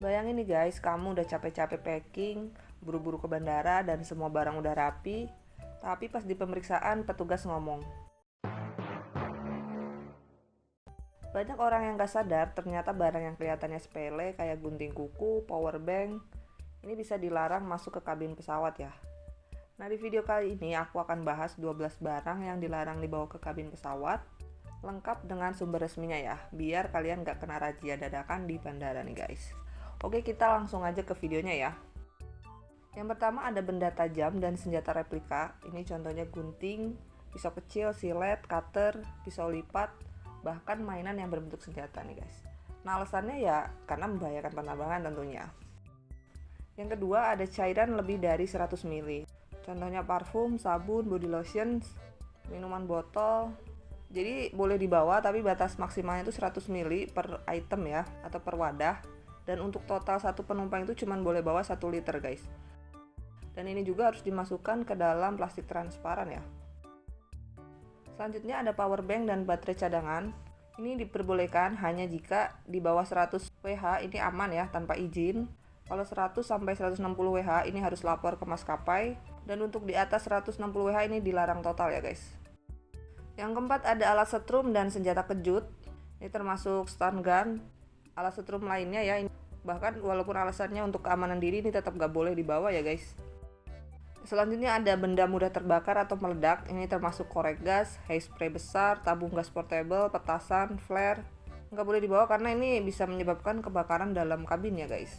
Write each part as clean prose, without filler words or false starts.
Bayangin nih guys, kamu udah capek-capek packing, buru-buru ke bandara dan semua barang udah rapi, tapi pas di pemeriksaan petugas ngomong. Banyak orang yang gak sadar ternyata barang yang kelihatannya sepele kayak gunting kuku, power bank, ini bisa dilarang masuk ke kabin pesawat ya. Nah, di video kali ini aku akan bahas 12 barang yang dilarang dibawa ke kabin pesawat, lengkap dengan sumber resminya ya, biar kalian gak kena razia dadakan di bandara nih guys. Oke, kita langsung aja ke videonya ya. Yang pertama ada benda tajam dan senjata replika. Ini contohnya gunting, pisau kecil, silet, cutter, pisau lipat, bahkan mainan yang berbentuk senjata nih guys. Nah, alasannya ya karena membahayakan penerbangan tentunya. Yang kedua ada cairan lebih dari 100 ml. Contohnya parfum, sabun, body lotion, minuman botol. Jadi boleh dibawa tapi batas maksimalnya itu 100 ml per item ya, atau per wadah. Dan untuk total satu penumpang itu cuma boleh bawa 1 liter guys. Dan ini juga harus dimasukkan ke dalam plastik transparan ya. Selanjutnya ada power bank dan baterai cadangan. Ini diperbolehkan hanya jika di bawah 100 Wh ini aman ya, tanpa izin. Kalau 100 sampai 160 Wh ini harus lapor ke maskapai. Dan untuk di atas 160 Wh ini dilarang total ya guys. Yang keempat ada alat setrum dan senjata kejut. Ini termasuk stun gun, alat setrum lainnya ya. Bahkan walaupun alasannya untuk keamanan diri, ini tetap gak boleh dibawa ya guys. Selanjutnya ada benda mudah terbakar atau meledak. Ini termasuk korek gas, hairspray besar, tabung gas portable, petasan, flare. Nggak boleh dibawa karena ini bisa menyebabkan kebakaran dalam kabin ya guys.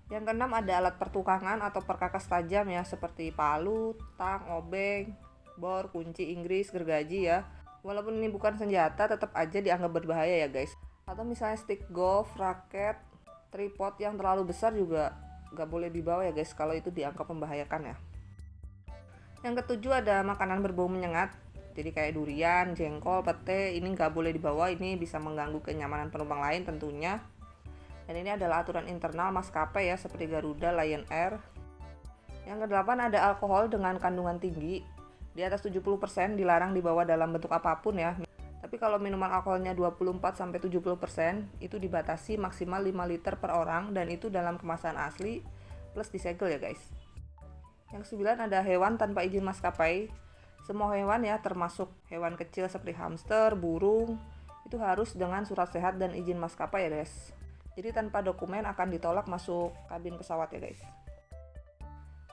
Yang keenam ada alat pertukangan atau perkakas tajam ya, seperti palu, tang, obeng, bor, kunci Inggris, gergaji ya. Walaupun ini bukan senjata, tetap aja dianggap berbahaya ya guys. Atau misalnya stick golf, raket, tripod yang terlalu besar juga nggak boleh dibawa ya guys, kalau itu dianggap membahayakan ya. Yang ketujuh ada makanan berbau menyengat, jadi kayak durian, jengkol, pete, ini nggak boleh dibawa, ini bisa mengganggu kenyamanan penumpang lain tentunya. Dan ini adalah aturan internal maskapai ya, seperti Garuda, Lion Air. Yang kedelapan ada alkohol dengan kandungan tinggi, di atas 70% dilarang dibawa dalam bentuk apapun ya. Tapi kalau minuman alkoholnya 24-70% itu dibatasi maksimal 5 liter per orang, dan itu dalam kemasan asli plus disegel ya guys. Yang 9 ada hewan tanpa izin maskapai. Semua hewan ya, termasuk hewan kecil seperti hamster, burung, itu harus dengan surat sehat dan izin maskapai ya guys. Jadi tanpa dokumen akan ditolak masuk kabin pesawat ya guys.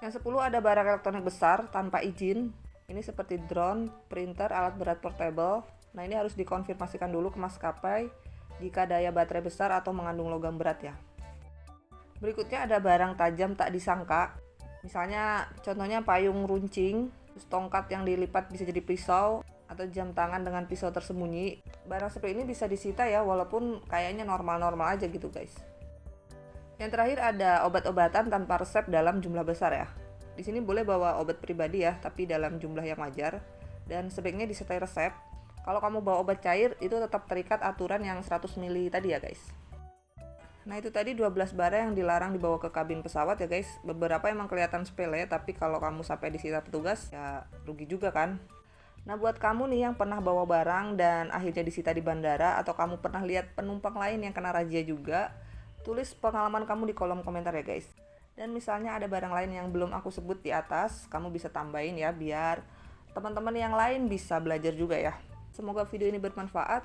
Yang 10 ada barang elektronik besar tanpa izin. Ini seperti drone, printer, alat berat portable. Nah, ini harus dikonfirmasikan dulu ke maskapai jika daya baterai besar atau mengandung logam berat ya. Berikutnya ada barang tajam tak disangka. Misalnya contohnya payung runcing, terus tongkat yang dilipat bisa jadi pisau, atau jam tangan dengan pisau tersembunyi. Barang seperti ini bisa disita ya, walaupun kayaknya normal-normal aja gitu guys. Yang terakhir ada obat-obatan tanpa resep dalam jumlah besar ya. Di sini boleh bawa obat pribadi ya, tapi dalam jumlah yang wajar, dan sebaiknya disertai resep. Kalau kamu bawa obat cair, itu tetap terikat aturan yang 100 ml tadi ya guys. Nah, itu tadi 12 barang yang dilarang dibawa ke kabin pesawat ya guys. Beberapa emang kelihatan sepele, tapi kalau kamu sampai disita petugas ya rugi juga kan. Nah, buat kamu nih yang pernah bawa barang dan akhirnya disita di bandara, atau kamu pernah lihat penumpang lain yang kena razia juga, tulis pengalaman kamu di kolom komentar ya guys. Dan misalnya ada barang lain yang belum aku sebut di atas, kamu bisa tambahin ya, biar teman-teman yang lain bisa belajar juga ya. Semoga video ini bermanfaat.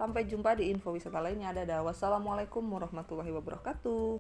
Sampai jumpa di info wisata lainnya. Dadah. Wassalamualaikum warahmatullahi wabarakatuh.